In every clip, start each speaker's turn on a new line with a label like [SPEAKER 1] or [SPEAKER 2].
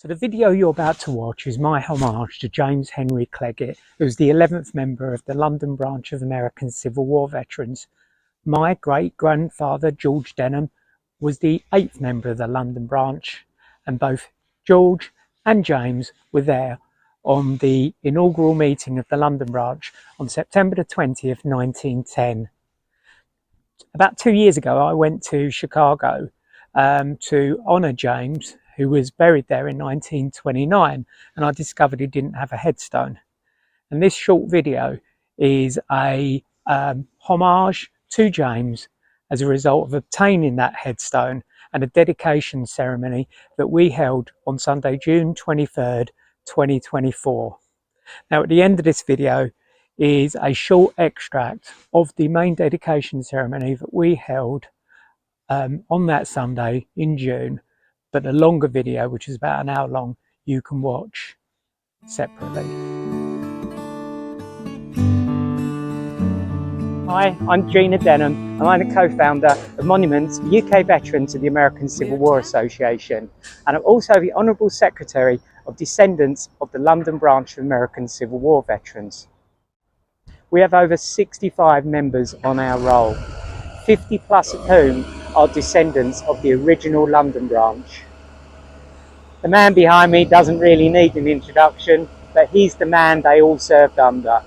[SPEAKER 1] So the video you're about to watch is my homage to James Henry Cleggett, who was the 11th member of the London branch of American Civil War veterans. My great-grandfather, George Denham, was the 8th member of the London branch, and both George and James were there on the inaugural meeting of the London branch on September the 20th, 1910. About 2 years ago, I went to Chicago to honour James, who was buried there in 1929, and I discovered he didn't have a headstone. And this short video is a homage to James as a result of obtaining that headstone and a dedication ceremony that we held on Sunday, June 23rd, 2024. Now, at the end of this video is a short extract of the main dedication ceremony that we held on that Sunday in June, but the longer video, which is about an hour long, you can watch separately. Hi, I'm Gina Denham, and I'm the co-founder of Monuments, UK veteran to the American Civil War Association, and I'm also the Honourable Secretary of Descendants of the London branch of American Civil War veterans. We have over 65 members on our roll, 50 plus of whom are descendants of the original London branch. The man behind me doesn't really need an introduction, but he's the man they all served under.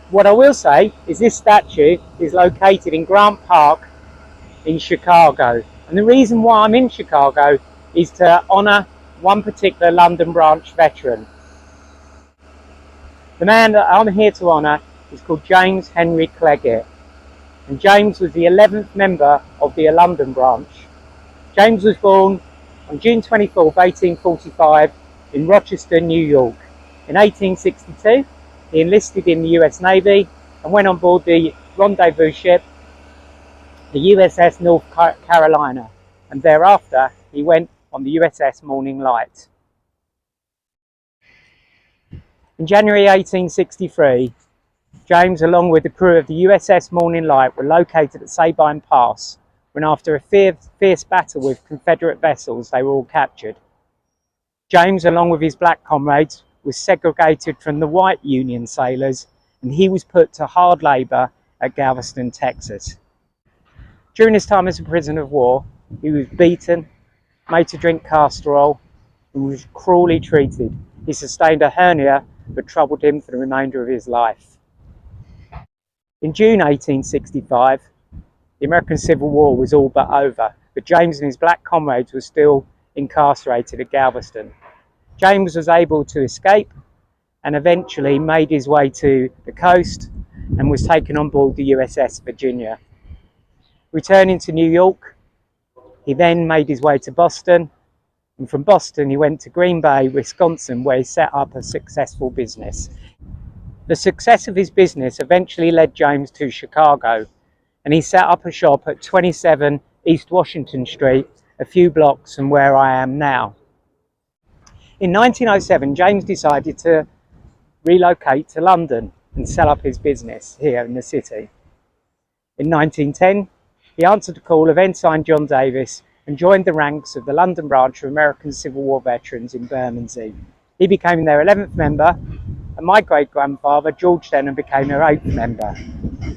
[SPEAKER 1] What I will say is this statue is located in Grant Park in Chicago, and the reason why I'm in Chicago is to honour one particular London branch veteran. The man that I'm here to honour is called James Henry Cleggett, and James was the 11th member of the London branch. James was born on June 24th, 1845 in Rochester, New York. In 1862, he enlisted in the US Navy and went on board the rendezvous ship, the USS North Carolina, and thereafter he went on the USS Morning Light. In January 1863, James, along with the crew of the USS Morning Light, were located at Sabine Pass, when after a fierce battle with Confederate vessels, they were all captured. James, along with his black comrades, was segregated from the white Union sailors, and he was put to hard labour at Galveston, Texas. During his time as a prisoner of war, he was beaten, made to drink castor oil, and was cruelly treated. He sustained a hernia that troubled him for the remainder of his life. In June 1865, the American Civil War was all but over, but James and his black comrades were still incarcerated at Galveston. James was able to escape and eventually made his way to the coast and was taken on board the USS Virginia. Returning to New York, he then made his way to Boston, and from Boston he went to Green Bay, Wisconsin, where he set up a successful business. The success of his business eventually led James to Chicago, and he set up a shop at 27 East Washington Street, a few blocks from where I am now. In 1907, James decided to relocate to London and set up his business here in the city. In 1910, he answered the call of Ensign John Davis and joined the ranks of the London branch of American Civil War veterans in Bermondsey. He became their 11th member, and my great-grandfather, George Denham, became their 8th member.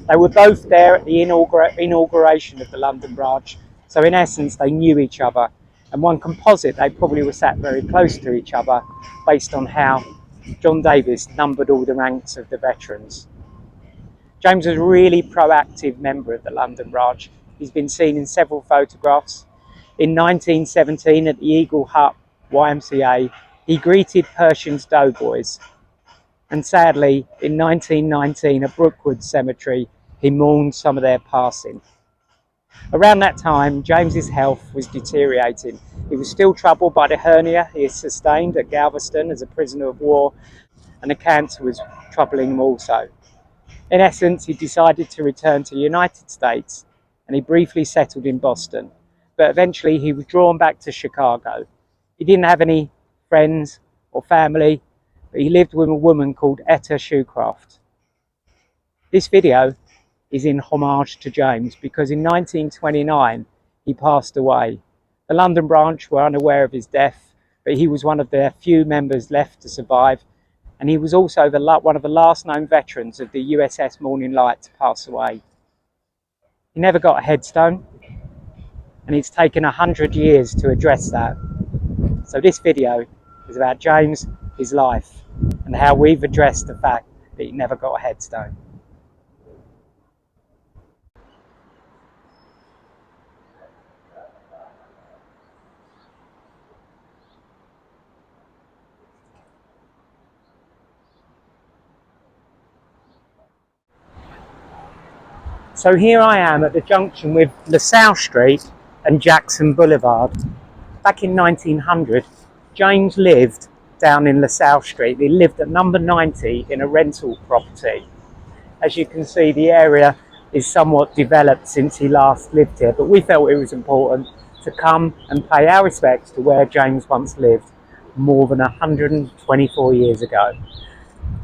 [SPEAKER 1] They were both there at the inauguration of the London branch, so in essence they knew each other, and one can posit they probably were sat very close to each other based on how John Davis numbered all the ranks of the veterans. James was a really proactive member of the London branch. He's been seen in several photographs. In 1917 at the Eagle Hut YMCA, he greeted Pershing's doughboys. And sadly, in 1919 at Brookwood Cemetery, he mourned some of their passing. Around that time, James's health was deteriorating. He was still troubled by the hernia he had sustained at Galveston as a prisoner of war, and the cancer was troubling him also. In essence, he decided to return to the United States, and he briefly settled in Boston, but eventually he was drawn back to Chicago. He didn't have any friends or family, but he lived with a woman called Etta Shoecraft. This video is in homage to James because in 1929 he passed away. The London branch were unaware of his death, but he was one of the few members left to survive, and he was also one of the last known veterans of the USS Morning Light to pass away. He never got a headstone, and it's taken 100 years to address that. So this video is about James, his life, and how we've addressed the fact that he never got a headstone. So here I am at the junction with LaSalle Street and Jackson Boulevard. Back in 1900, James lived down in LaSalle Street. He lived at number 90 in a rental property. As you can see, the area is somewhat developed since he last lived here, but we felt it was important to come and pay our respects to where James once lived more than 124 years ago.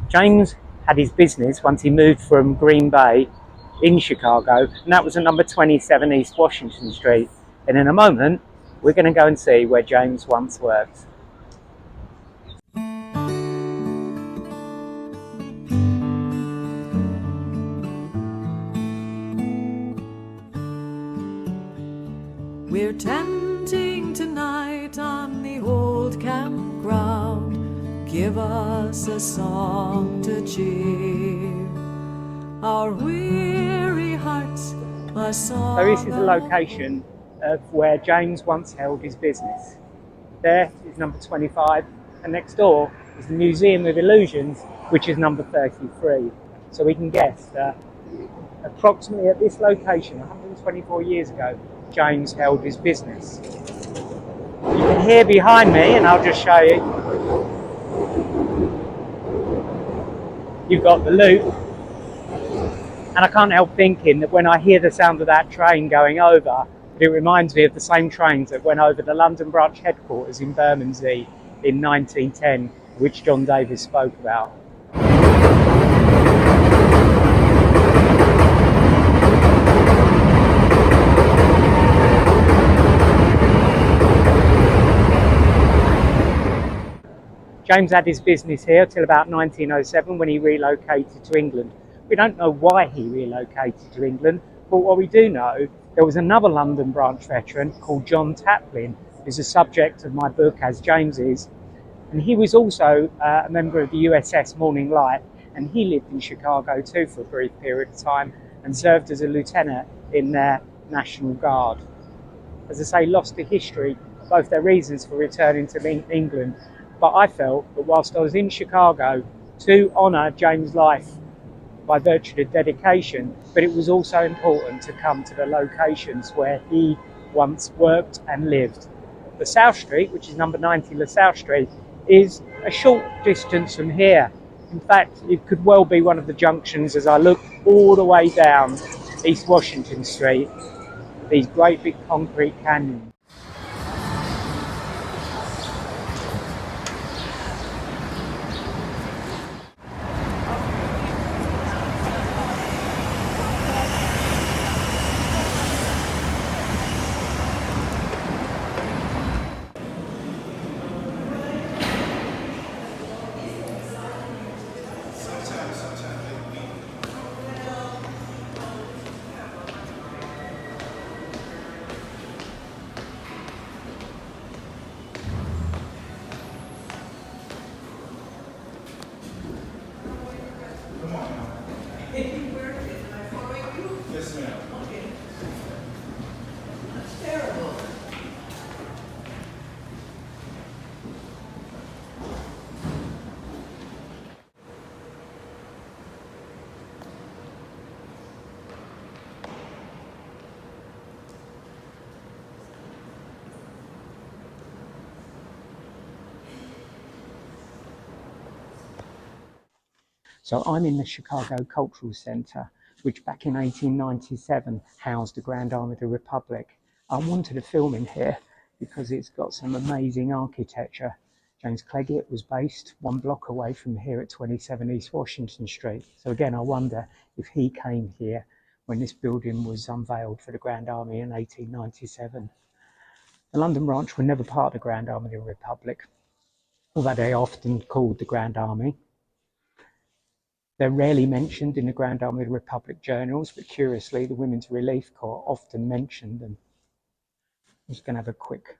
[SPEAKER 1] James had his business once he moved from Green Bay in Chicago, and that was at number 27 East Washington Street. And in a moment, we're going to go and see where James once worked.
[SPEAKER 2] We're tenting tonight on the old campground. Give us a song to cheer our weary hearts, a song.
[SPEAKER 1] So this is the location of where James once held his business. There is number 25, and next door is the Museum of Illusions, which is number 33. So we can guess that approximately at this location, 124 years ago, James held his business. You can hear behind me, and I'll just show you. You've got the loop. And I can't help thinking that when I hear the sound of that train going over, it reminds me of the same trains that went over the London branch headquarters in Bermondsey in 1910, which John Davis spoke about. James had his business here till about 1907 when he relocated to England. We don't know why he relocated to England, but what we do know, there was another London branch veteran called John Taplin, who's the subject of my book, as James is, and he was also a member of the USS Morning Light, and he lived in Chicago too for a brief period of time and served as a lieutenant in their National Guard. As I say, lost to history, both their reasons for returning to England, but I felt that whilst I was in Chicago to honour James' life by virtue of dedication, but it was also important to come to the locations where he once worked and lived. LaSalle Street, which is number 90 LaSalle Street, is a short distance from here. In fact, it could well be one of the junctions as I look all the way down East Washington Street, these great big concrete canyons.
[SPEAKER 3] Yes, ma'am.
[SPEAKER 2] Okay. That's terrible.
[SPEAKER 1] So I'm in the Chicago Cultural Center, which back in 1897 housed the Grand Army of the Republic. I wanted to film in here because it's got some amazing architecture. James Cleggett was based 1 block away from here at 27 East Washington Street. So again, I wonder if he came here when this building was unveiled for the Grand Army in 1897. The London branch were never part of the Grand Army of the Republic, although they are often called the Grand Army. They're rarely mentioned in the Grand Army of the Republic journals, but curiously, the Women's Relief Corps often mentioned them. I'm just going to have a quick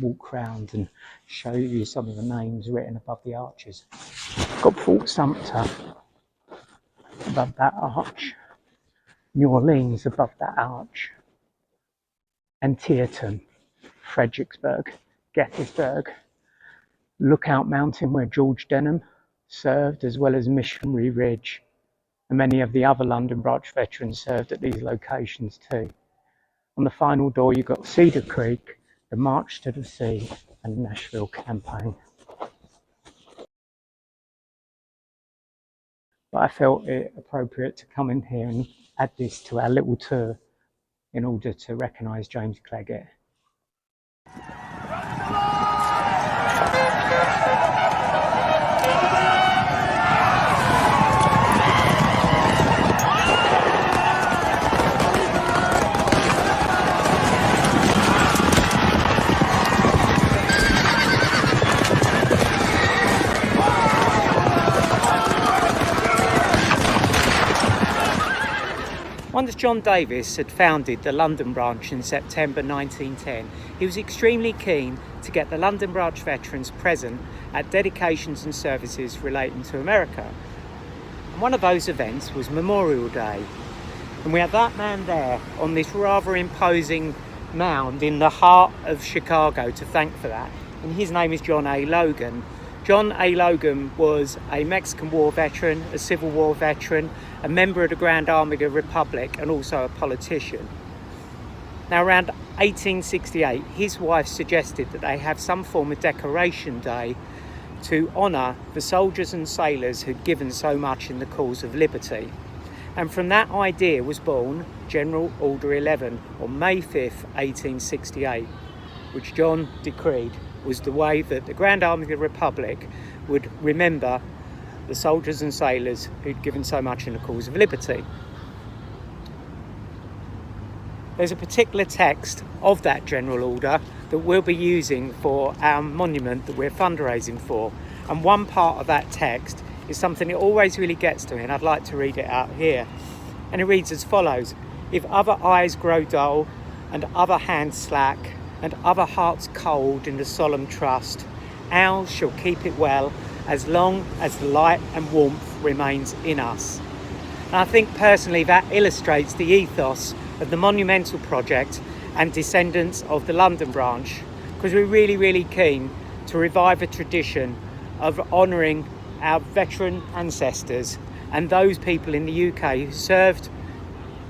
[SPEAKER 1] walk round and show you some of the names written above the arches. Got Fort Sumter above that arch, New Orleans above that arch, Antietam, Fredericksburg, Gettysburg, Lookout Mountain where George Denham served, as well as Missionary Ridge, and many of the other London branch veterans served at these locations too. On the final door you've got Cedar Creek, the March to the Sea, and the Nashville Campaign. But I felt it appropriate to come in here and add this to our little tour in order to recognise James Cleggett. Once John Davis had founded the London branch in September 1910, he was extremely keen to get the London branch veterans present at dedications and services relating to America. And one of those events was Memorial Day. And we have that man there on this rather imposing mound in the heart of Chicago to thank for that. And his name is John A. Logan. John A. Logan was a Mexican War veteran, a Civil War veteran, a member of the Grand Army of the Republic, and also a politician. Now, around 1868, his wife suggested that they have some form of decoration day to honour the soldiers and sailors who'd given so much in the cause of liberty. And from that idea was born General Order 11 on May 5th, 1868, which John decreed was the way that the Grand Army of the Republic would remember the soldiers and sailors who'd given so much in the cause of liberty. There's a particular text of that general order that we'll be using for our monument that we're fundraising for. And one part of that text is something that always really gets to me, and I'd like to read it out here. And it reads as follows: "If other eyes grow dull, and other hands slack, and other hearts cold in the solemn trust, ours shall keep it well as long as the light and warmth remains in us." And I think personally that illustrates the ethos of the monumental project and descendants of the London branch, because we're really keen to revive a tradition of honouring our veteran ancestors and those people in the UK who served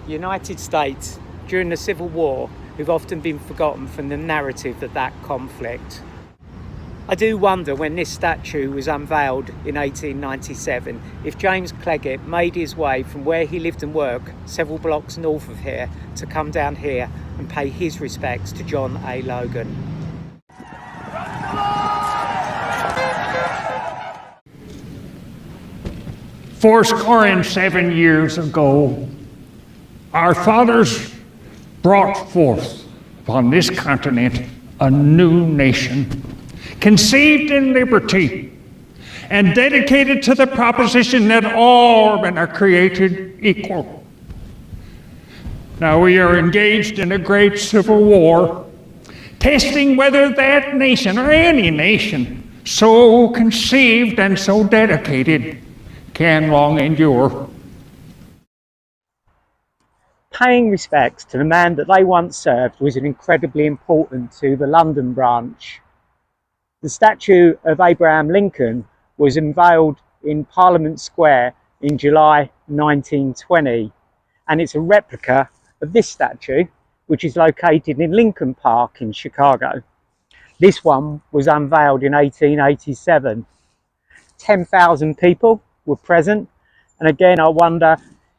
[SPEAKER 1] the United States during the Civil War, who've often been forgotten from the narrative of that conflict. I do wonder, when this statue was unveiled in 1897, if James Cleggett made his way from where he lived and worked several blocks north of here to come down here and pay his respects to John A. Logan.
[SPEAKER 4] Fourscore and 7 years ago, our fathers brought forth upon this continent a new nation, conceived in liberty and dedicated to the proposition that all men are created equal. Now we are engaged in a great civil war, testing whether that nation, or any nation, so conceived and so dedicated, can long endure.
[SPEAKER 1] Paying respects to the man that they once served was incredibly important to the London branch. The statue of Abraham Lincoln was unveiled in Parliament Square in July 1920, and it's a replica of this statue, which is located in Lincoln Park in Chicago. This one was unveiled in 1887. 10,000 people were present, and again I wonder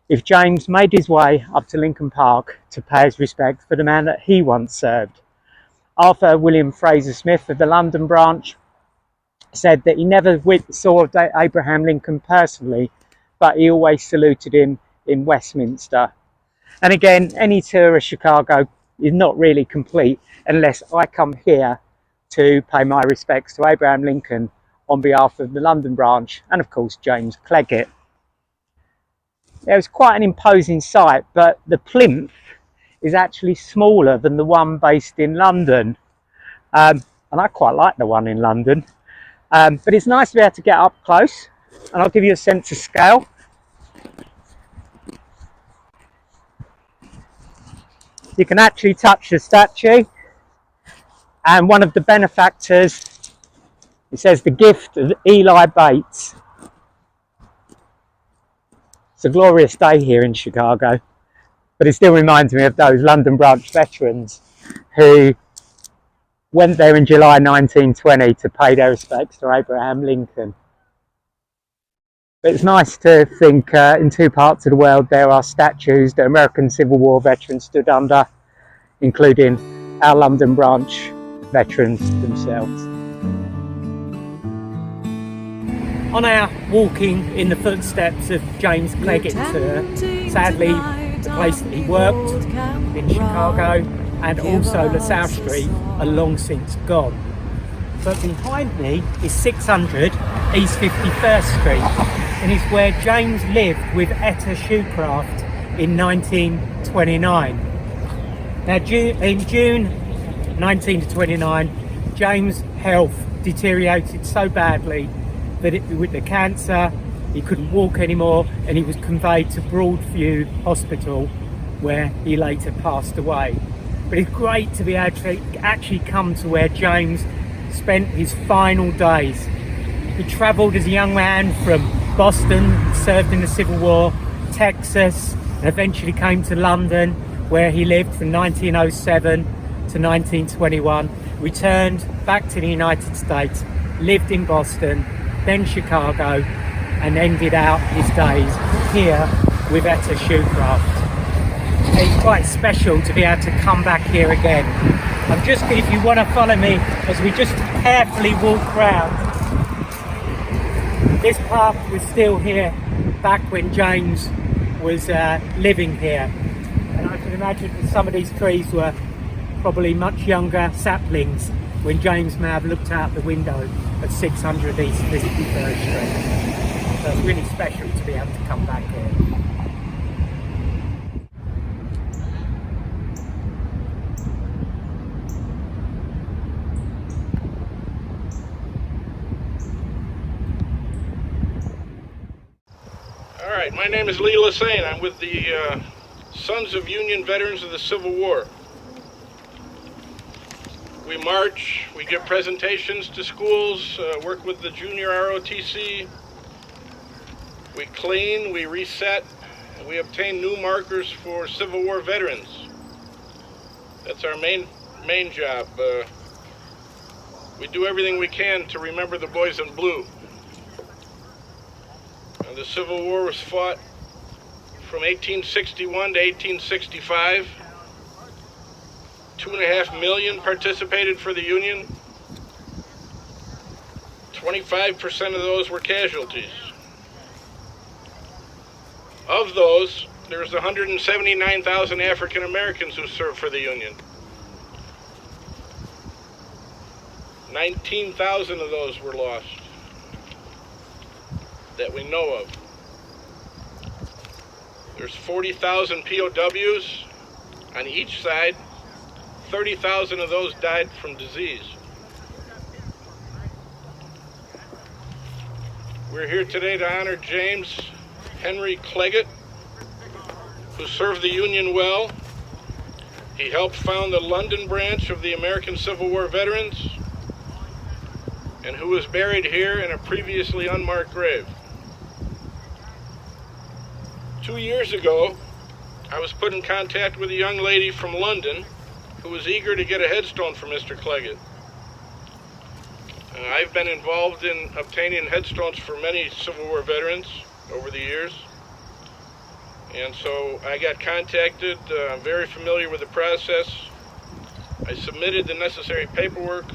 [SPEAKER 1] if James made his way up to Lincoln Park to pay his respect for the man that he once served. Arthur William Fraser Smith of the London branch said that he never saw Abraham Lincoln personally, but he always saluted him in Westminster. And again, any tour of Chicago is not really complete unless I come here to pay my respects to Abraham Lincoln on behalf of the London branch and of course James Cleggett. It was quite an imposing sight, but the plinth is actually smaller than the one based in London, and I quite like the one in London, but it's nice to be able to get up close, and I'll give you a sense of scale. You can actually touch the statue, and one of the benefactors, it says the gift of Eli Bates. It's a glorious day here in Chicago, but it still reminds me of those London branch veterans who went there in July 1920 to pay their respects to Abraham Lincoln. But it's nice to think in two parts of the world there are statues that American Civil War veterans stood under, including our London branch veterans themselves. On our walking in the footsteps of James Cleggett, sadly the place that he worked in Chicago and also LaSalle Street are long since gone. But behind me is 600 East 51st Street, and it's where James lived with Etta Shoecraft in 1929. Now in June 1929, James' health deteriorated so badly that with the cancer he couldn't walk anymore, and he was conveyed to Broadview Hospital where he later passed away. But it's great to be able to actually come to where James spent his final days. He travelled as a young man from Boston, served in the Civil War, Texas, and eventually came to London, where he lived from 1907 to 1921, returned back to the United States, lived in Boston, then Chicago, and ended out his days here with Etta Shoecraft. It's quite special to be able to come back here again. I'm just, if you want to follow me as we just carefully walk round. This park was still here back when James was living here, and I can imagine that some of these trees were probably much younger saplings when James may have looked out the window at 600 East 53rd Street. So it's really special to be able to come back here.
[SPEAKER 3] All right, my name is Lee Lassane. I'm with the Sons of Union Veterans of the Civil War. We march, we give presentations to schools, work with the junior ROTC. We clean, we reset, and we obtain new markers for Civil War veterans. That's our main job. We do everything we can to remember the boys in blue. The Civil War was fought from 1861 to 1865. 2.5 million participated for the Union. 25% of those were casualties. Of those, there's 179,000 African Americans who served for the Union. 19,000 of those were lost that we know of. There's 40,000 POWs on each side. 30,000 of those died from disease. We're here today to honor James Henry Cleggett, who served the Union well. He helped found the London branch of the American Civil War Veterans, and who was buried here in a previously unmarked grave. 2 years ago, I was put in contact with a young lady from London who was eager to get a headstone for Mr. Cleggett. I've been involved in obtaining headstones for many Civil War veterans over the years. And so I got contacted. I'm very familiar with the process. I submitted the necessary paperwork,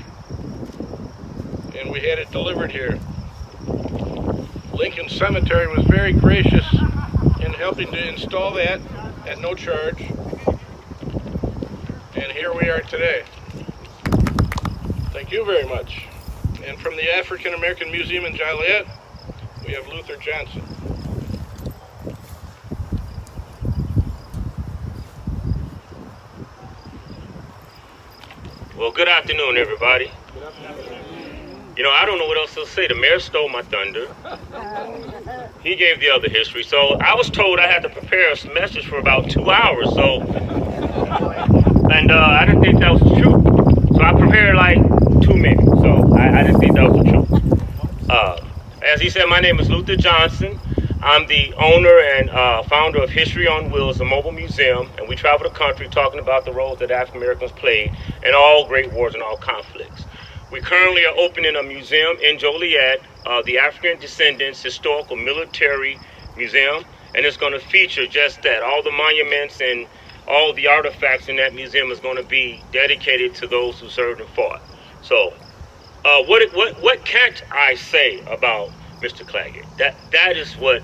[SPEAKER 3] and we had it delivered here. Lincoln Cemetery was very gracious in helping to install that at no charge. and here we are today. Thank you very much. And from the African American Museum in Joliet, we have Luther Johnson.
[SPEAKER 5] Well, good afternoon, everybody. You know, I don't know what else to say. The mayor stole my thunder. He gave the other history. So I was told I had to prepare a message for about 2 hours. And I didn't think that was the truth. So I prepared like 2 minutes. So I didn't think that was the truth. As he said, my name is Luther Johnson. I'm the owner and founder of History on Wheels, a mobile museum, and we travel the country talking about the roles that African Americans played in all great wars and all conflicts. We currently are opening a museum in Joliet, the African Descendants Historical Military Museum, and it's going to feature just that. All the monuments and all the artifacts in that museum is going to be dedicated to those who served and fought. So, what can't I say about Mr. Cleggett? That is what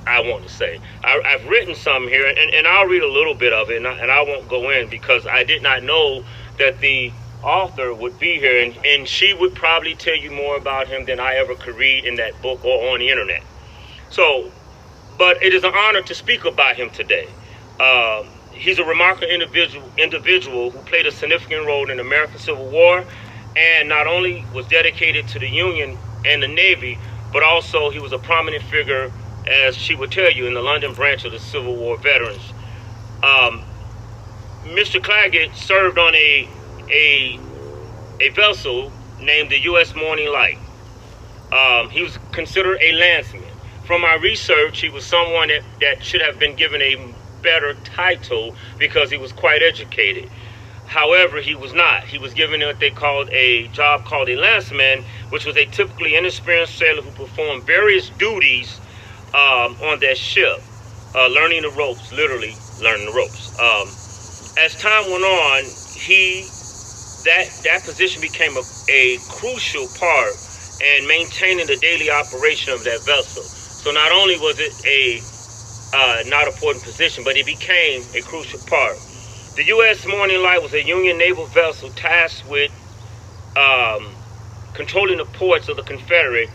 [SPEAKER 5] I want to say. I've written some here, and I'll read a little bit of it, and I won't go in because I did not know that the author would be here, and she would probably tell you more about him than I ever could read in that book or on the internet. So, but it is an honor to speak about him today. He's a remarkable individual who played a significant role in the American Civil War, and not only was dedicated to the Union and the Navy, but also he was a prominent figure, as she would tell you, in the London branch of the Civil War veterans. Mr. Cleggett served on a vessel named the USS Morning Light. He was considered a Landsman. From my research, he was someone that should have been given a better title because he was quite educated. However, he was not. He was given what they called a job called a Landsman, which was a typically inexperienced sailor who performed various duties on that ship, learning the ropes, literally learning the ropes. As time went on, that position became a crucial part in maintaining the daily operation of that vessel. So not only was it a not important position, but it became a crucial part. The U.S. Morning Light was a Union naval vessel tasked with controlling the ports of the Confederate.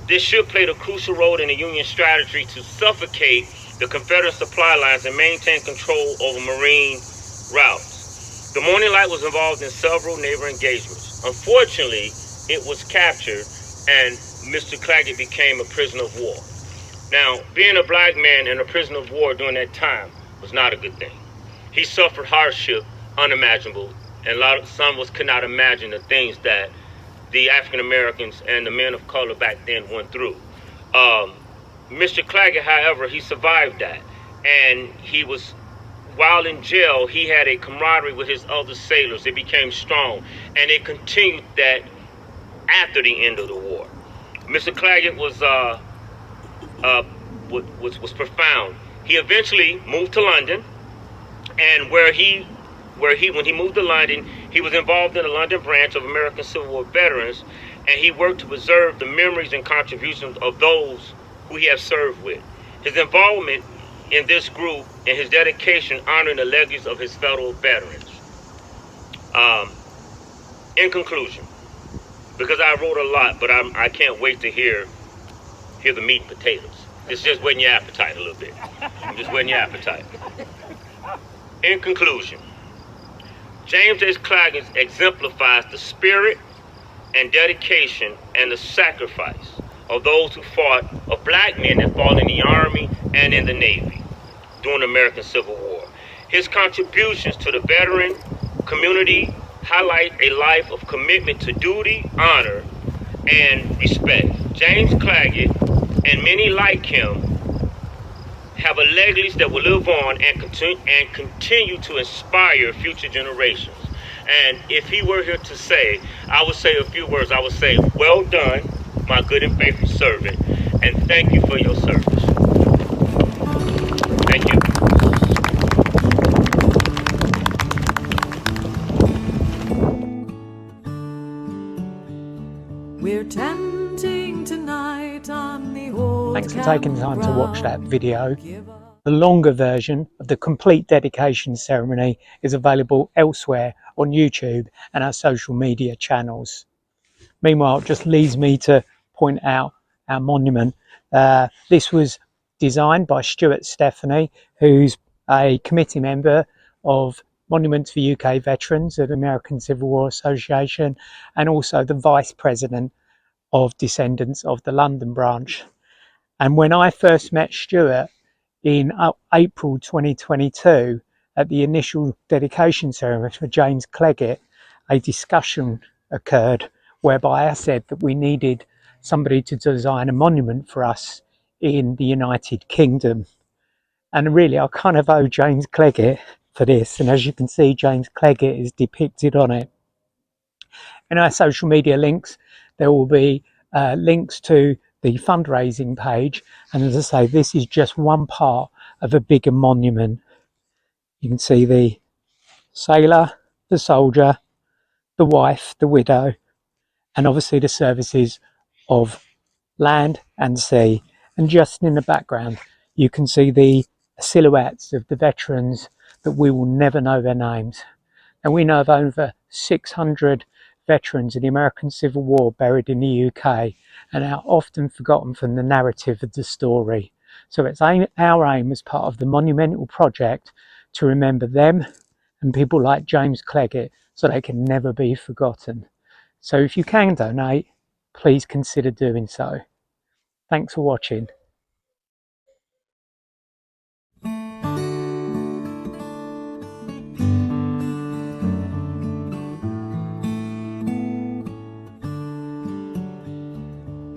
[SPEAKER 5] This ship played a crucial role in the Union strategy to suffocate the Confederate supply lines and maintain control over marine routes. The Morning Light was involved in several naval engagements. Unfortunately, it was captured and Mr. Cleggett became a prisoner of war. Now, being a black man and a prisoner of war during that time was not a good thing. He suffered hardship unimaginable, and some of us could not imagine the things that the African Americans and the men of color back then went through. Mr. Cleggett, however, he survived that, and while in jail, he had a camaraderie with his other sailors. It became strong, and it continued that after the end of the war. Mr. Cleggett was profound. He eventually moved to London, and when he moved to London, he was involved in the London branch of American Civil War veterans, and he worked to preserve the memories and contributions of those who he had served with. His involvement in this group and his dedication honoring the legacies of his fellow veterans. In conclusion, because I wrote a lot, but I can't wait to hear the meat and potatoes. It's just whetting your appetite a little bit. I'm just whetting your appetite. In conclusion, James H. Cleggett exemplifies the spirit and dedication and the sacrifice of those who fought, of black men that fought in the Army and in the Navy during the American Civil War. His contributions to the veteran community highlight a life of commitment to duty, honor, and respect. James Cleggett and many like him have a legacy that will live on and continue to inspire future generations. And if he were here to say, I would say a few words. I would say, well done, my good and faithful servant, and thank you for your service. Thank you.
[SPEAKER 2] We're tenting tonight on the old
[SPEAKER 1] Thanks for taking the time to watch that video. The longer version of the complete dedication ceremony is available elsewhere on YouTube and our social media channels. Meanwhile, it just leads me to point out our monument. This was designed by Stuart Stephanie, who's a committee member of Monuments for UK Veterans at the American Civil War Association, and also the Vice President of Descendants of the London branch. And when I first met Stuart in April 2022 at the initial dedication ceremony for James Cleggett, a discussion occurred whereby I said that we needed somebody to design a monument for us in the United Kingdom. And really, I kind of owe James Cleggett for this. And as you can see, James Cleggett is depicted on it. In our social media links, there will be links to the fundraising page. And as I say, this is just one part of a bigger monument. You can see the sailor, the soldier, the wife, the widow, and obviously the services of land and sea. And just in the background, you can see the silhouettes of the veterans that we will never know their names. And we know of over 600 veterans of the American Civil War buried in the UK, and are often forgotten from the narrative of the story. So it's our aim as part of the monumental project to remember them and people like James Cleggett so they can never be forgotten. So if you can donate, please consider doing so. Thanks for watching.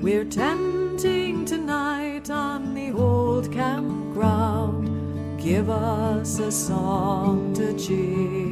[SPEAKER 2] We're tenting tonight on the old campground. Give us a song to cheer.